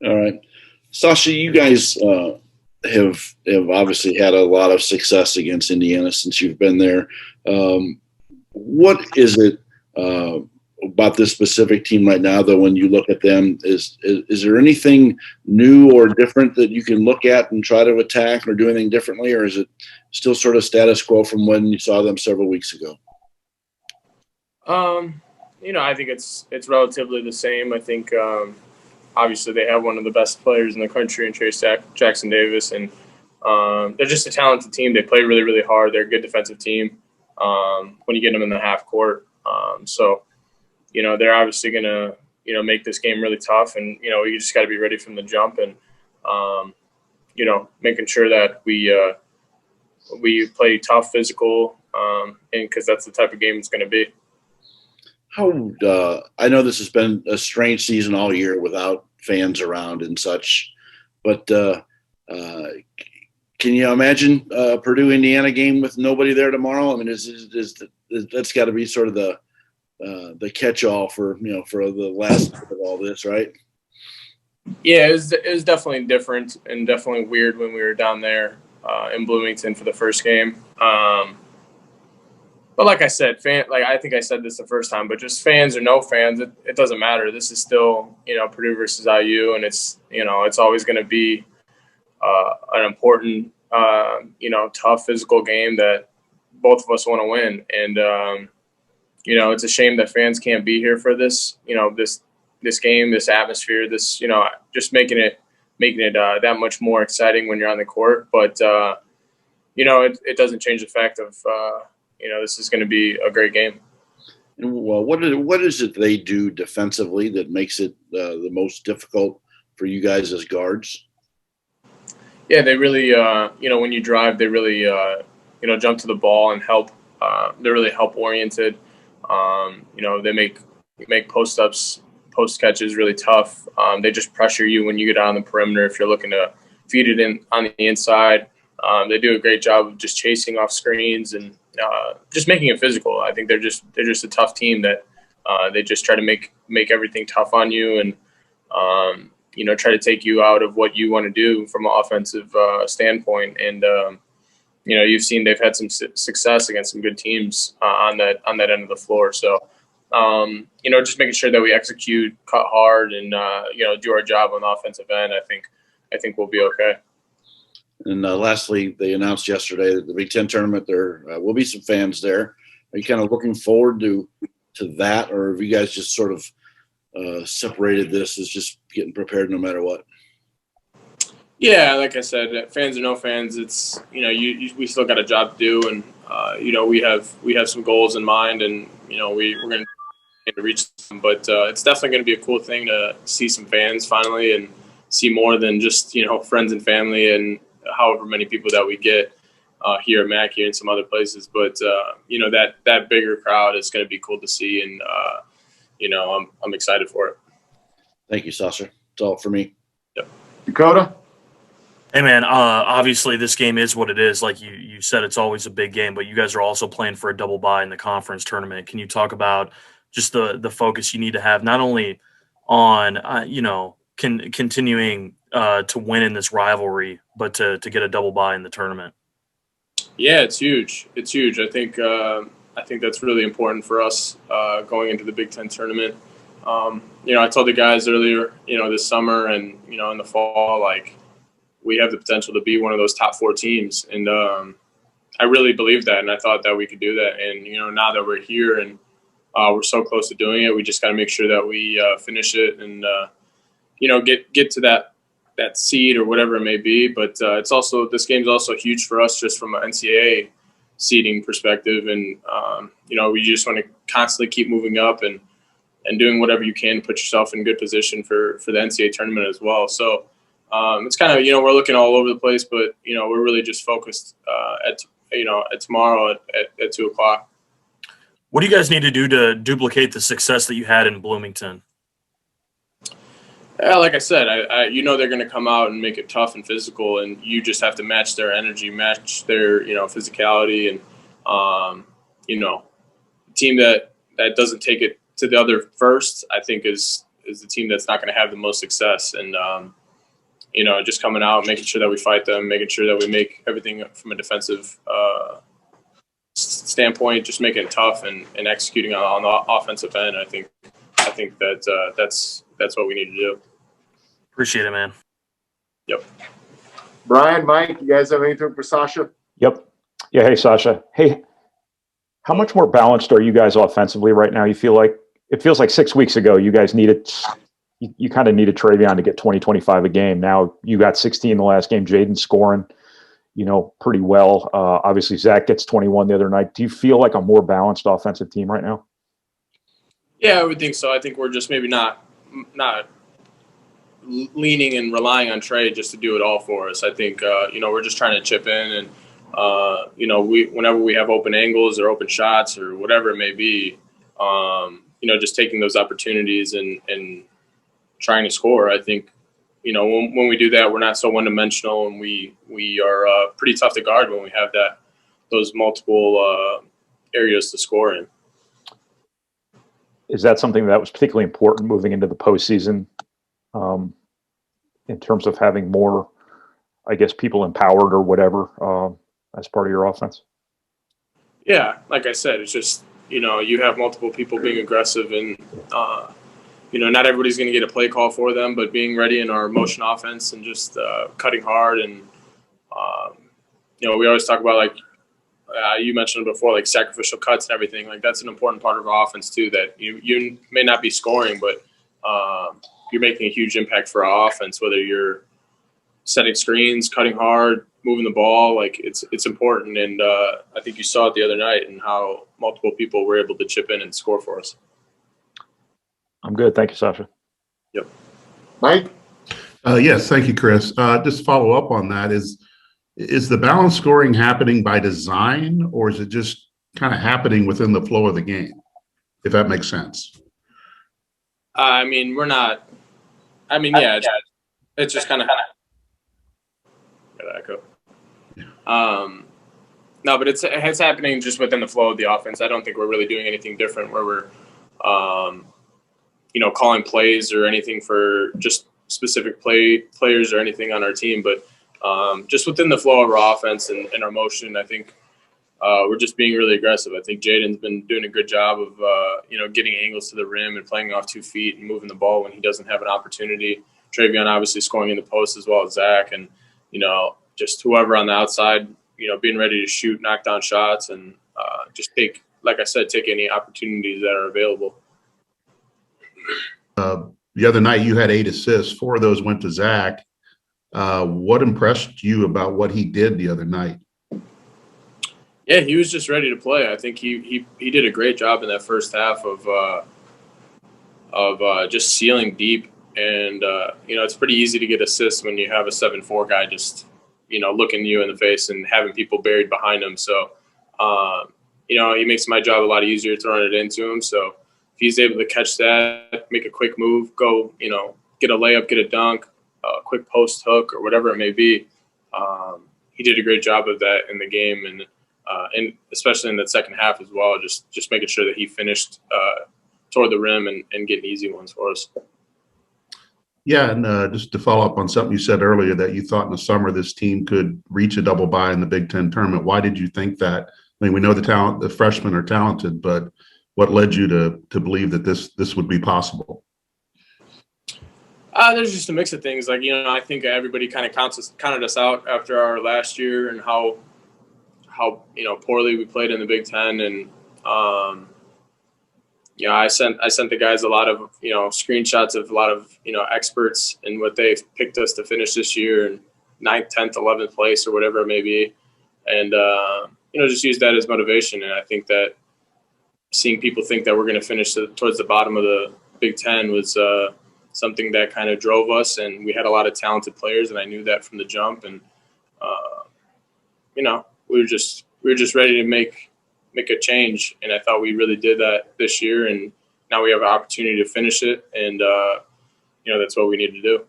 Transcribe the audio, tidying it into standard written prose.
All right. Sasha, you guys have obviously had a lot of success against Indiana since you've been there. What is it about this specific team right now, though, when you look at them? Is there anything new or different that you can look at and try to attack or do anything differently, or is it still sort of status quo from when you saw them several weeks ago? Um, I think it's relatively the same. I think obviously they have one of the best players in the country in Jackson Davis, and they're just a talented team. They play really, really hard. They're a good defensive team when you get them in the half court. They're obviously going to, make this game really tough. And, you just got to be ready from the jump and, making sure that we play tough, physical, and because that's the type of game it's going to be. How I know this has been a strange season all year without fans around and such, but uh, can you imagine a Purdue Indiana game with nobody there tomorrow? I mean, that's got to be sort of the catch all for for the last of all this, right? Yeah, it was definitely different and definitely weird when we were down there in Bloomington for the first game. But like I said, I think I said this the first time, but just fans or no fans, it doesn't matter. This is still, Purdue versus IU, and it's always going to be an important, tough physical game that both of us want to win. And it's a shame that fans can't be here for this, this game, this atmosphere, this, just making it that much more exciting when you're on the court. But it doesn't change the fact of this is going to be a great game. Well, what is it they do defensively that makes it the most difficult for you guys as guards? Yeah, they really, when you drive, they really, jump to the ball and help. They're really help oriented. They make post ups, post catches really tough. They just pressure you when you get on the perimeter if you're looking to feed it in on the inside. They do a great job of just chasing off screens and just making it physical. I think they're just a tough team that they just try to make everything tough on you and try to take you out of what you want to do from an offensive standpoint. And you've seen they've had some success against some good teams on that end of the floor. So just making sure that we execute, cut hard, and do our job on the offensive end. I think we'll be okay. And lastly, they announced yesterday that the Big Ten tournament there will be some fans there. Are you kind of looking forward to that, or have you guys just sort of separated this as just getting prepared no matter what? Yeah, like I said, fans or no fans, it's we still got a job to do, and we have some goals in mind, and we're going to reach them. But it's definitely going to be a cool thing to see some fans finally and see more than just friends and family and however many people that we get here at Mackey and some other places. But that bigger crowd is going to be cool to see, and I'm excited for it. Thank you, Sasha. That's all for me. Yep. Dakota? Hey, man, obviously this game is what it is. Like you said, it's always a big game, but you guys are also playing for a double bye in the conference tournament. Can you talk about just the focus you need to have, not only on, continuing to win in this rivalry, but to get a double bye in the tournament? Yeah, it's huge. It's huge. I think that's really important for us going into the Big Ten tournament. I told the guys earlier, this summer and, in the fall, like we have the potential to be one of those top four teams. And I really believe that. And I thought that we could do that. And, now that we're here and we're so close to doing it, we just got to make sure that we finish it and, get to that seed or whatever it may be. But this game's also huge for us just from an NCAA seeding perspective. And, we just want to constantly keep moving up and doing whatever you can to put yourself in good position for the NCAA tournament as well. So it's kind of, we're looking all over the place, but, we're really just focused at tomorrow at 2:00. What do you guys need to do to duplicate the success that you had in Bloomington? Yeah, like I said, they're going to come out and make it tough and physical, and you just have to match their energy, match their, physicality, and, a team that doesn't take it to the other first, I think is is the team that's not going to have the most success. And you know, just coming out, making sure that we fight them, making sure that we make everything from a defensive standpoint, just making it tough and executing on the offensive end. I think that that's what we need to do. Appreciate it, man. Yep. Brian, Mike, you guys have anything for Sasha? Yep. Yeah. Hey, Sasha. Hey, how much more balanced are you guys offensively right now? You feel like it feels like 6 weeks ago, you guys you kind of needed Travion to get 20, 25 a game. Now you got 16 in the last game. Jaden's scoring, pretty well. Obviously Zach gets 21 the other night. Do you feel like a more balanced offensive team right now? Yeah, I would think so. I think we're just maybe not leaning and relying on Trey just to do it all for us. I think, we're just trying to chip in and, whenever we have open angles or open shots or whatever it may be, just taking those opportunities and trying to score. I think, when we do that, we're not so one-dimensional, and we are pretty tough to guard when we have those multiple areas to score in. Is that something that was particularly important moving into the postseason, in terms of having more, I guess, people empowered or whatever as part of your offense? Yeah, like I said, it's just, you have multiple people being aggressive, and not everybody's going to get a play call for them, but being ready in our motion offense and just cutting hard. And, we always talk about, like, you mentioned before, like sacrificial cuts and everything. Like, that's an important part of our offense too, that you may not be scoring, but you're making a huge impact for our offense, whether you're setting screens, cutting hard, moving the ball. Like, it's important. And I think you saw it the other night and how multiple people were able to chip in and score for us. I'm good. Thank you, Sasha. Yep. Mike? Yes, thank you, Chris. Just follow up on that. Is the balanced scoring happening by design, or is it just kind of happening within the flow of the game, if that makes sense? We're not – it's just kind of – got echo. No, but it's happening just within the flow of the offense. I don't think we're really doing anything different where we're calling plays or anything for just specific players or anything on our team, but just within the flow of our offense and our motion, I think we're just being really aggressive. I think Jaden's been doing a good job of getting angles to the rim and playing off 2 feet and moving the ball when he doesn't have an opportunity. Travion obviously scoring in the post as well as Zach, and just whoever on the outside, being ready to shoot, knock down shots, and just take any opportunities that are available. The other night you had 8 assists. 4 of those went to Zach. What impressed you about what he did the other night? Yeah, he was just ready to play. I think he did a great job in that first half of just sealing deep. And, it's pretty easy to get assists when you have a 7'4" guy just, looking you in the face and having people buried behind him. So, he makes my job a lot easier throwing it into him. So if he's able to catch that, make a quick move, go, get a layup, get a dunk, a quick post hook or whatever it may be, he did a great job of that in the game. And especially in that second half as well, just making sure that he finished toward the rim and getting easy ones for us. Yeah, and just to follow up on something you said earlier, that you thought in the summer this team could reach a double bye in the Big Ten tournament. Why did you think that? I mean, we know the freshmen are talented, but what led you to believe that this would be possible? There's just a mix of things. Like, I think everybody kind of counted us out after our last year and how poorly we played in the Big Ten. And, I sent the guys a lot of, screenshots of a lot of, experts and what they've picked us to finish this year in 9th, 10th, 11th place or whatever it may be. And, just use that as motivation. And I think that seeing people think that we're going to finish towards the bottom of the Big Ten was something that kind of drove us. And we had a lot of talented players, and I knew that from the jump. And, we were just ready to make a change. And I thought we really did that this year. And now we have an opportunity to finish it. And, that's what we need to do.